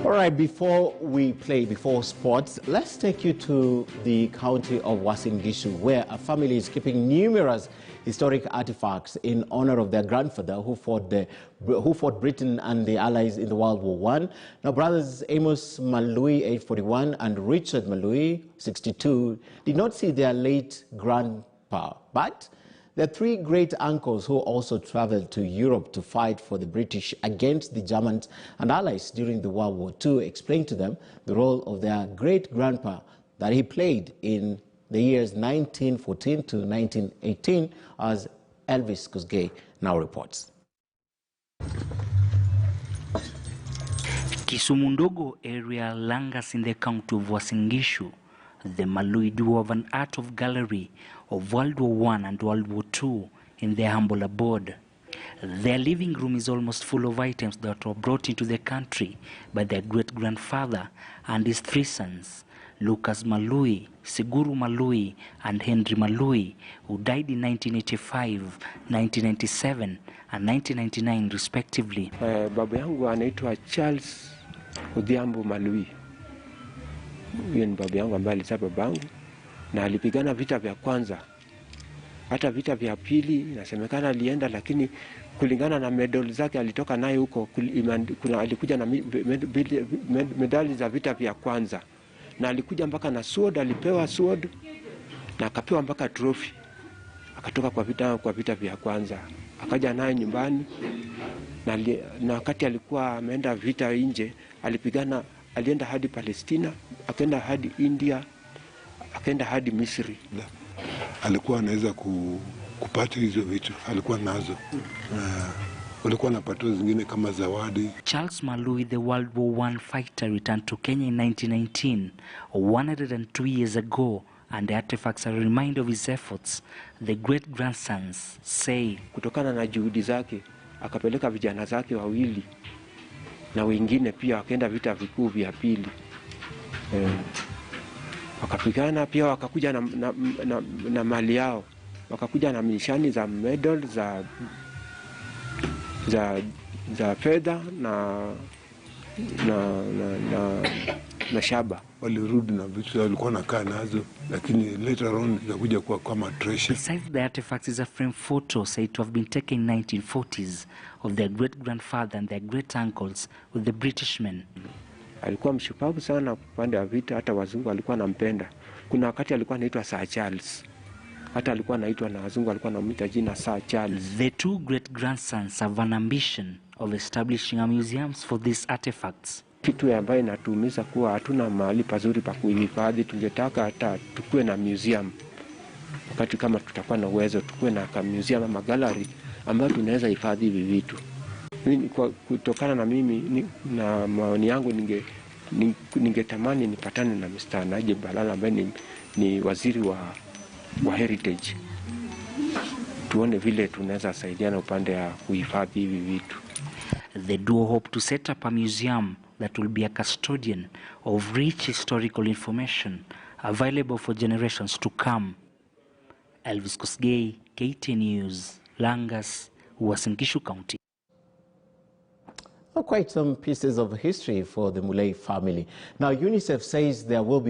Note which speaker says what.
Speaker 1: All right, before sports, let's take you to the county of Uasin Gishu, where a family is keeping numerous historic artifacts in honor of their grandfather who fought Britain and the Allies in the World War I. Now, brothers Amos Malui, age 41, and Richard Malui, 62, did not see their late grandpa, but their three great uncles who also traveled to Europe to fight for the British against the Germans and Allies during the World War II explained to them the role of their great-grandpa that he played in the years 1914 to 1918, as Elvis Kosgei now reports.
Speaker 2: Kisumu Ndogo area Langas in the county of Uasin Gishu, the Malui duo of an art of gallery of World War I and World War II in their humble abode. Their living room is almost full of items that were brought into the country by their great-grandfather and his three sons, Lucas Malui, Siguru Malui, and Henry Malui, who died in 1985, 1997, and 1999 respectively.
Speaker 3: Baba yangu anaitwa Charles Odhiambo Malui. Huyo ni baba yangu ambaye alizaa babangu na alipigana vita vya kwanza. Hata vita vya pili inasemekana alienda, lakini kulingana na medali zake alitoka naye huko, alikuja na medali za vita vya kwanza. Na alikuja mpaka na sword, alipewa sword na akapewa mpaka trophy. Akatoka kwa vita vya kwanza. Akaja naye nyumbani na wakati alikuwa ameenda vita nje, alienda hadi Palestina, akaenda hadi India, akaenda hadi Misri.
Speaker 4: Alikuwa anaweza kupata hizo vitu, alikuwa nazo. Walikuwa napata zingine kama zawadi.
Speaker 2: Charles Malui, the World War I fighter, returned to Kenya in 1919, 102 years ago, and the artifacts are a reminder of his efforts. The great-grandsons say,
Speaker 3: kutokana na juhudi zake, akapeleka vijana zake wawili na wengine pia wakaenda vita vikuu vya pili. Wakapigana pia, wakakuja na mali yao, wakakuja na mishani za medal za fedha na shaba.
Speaker 4: Walirudi na vitu walikuwa nakaa nazo, lakini later on zikakuja kuwa kama treasure.
Speaker 2: Besides the artifacts is a frame photo said to have been taken in 1940s of their great-grandfather and their great-uncles with the British men.
Speaker 3: Alikuwa mshupavu sana upande wa vita, hata wazungu walikuwa wanampenda. Kuna wakati alikuwa anaitwa Sir Charles. Hata alikuwa anaitwa na wazungu walikuwa wanamuita jina Sir Charles.
Speaker 2: The two great-grandsons have an ambition of establishing a museums for these artifacts.
Speaker 3: Kitu ambayo inatuumiza kuwa hatuna mahali pazuri pa kuhifadhi. Tungetaka hata tukue na museum. Wakati kama tutakuwa na uwezo, tukue na museum ama gallery ambayo tunaweza hifadhi hivi vitu. Kutokana na mimi na maoni yangu, ningetamani nipatane na Mr. Najib Balala ambaye ni waziri wa heritage. Tuone vile tunaweza saidiana upande ya kuhifadhi hivi vitu.
Speaker 2: The duo hope to set up a museum that will be a custodian of rich historical information available for generations to come. Elvis Kosgei, KTN News, Langas, Uasin Gishu County.
Speaker 1: Quite some pieces of history for the Mulei family. Now, UNICEF says there will be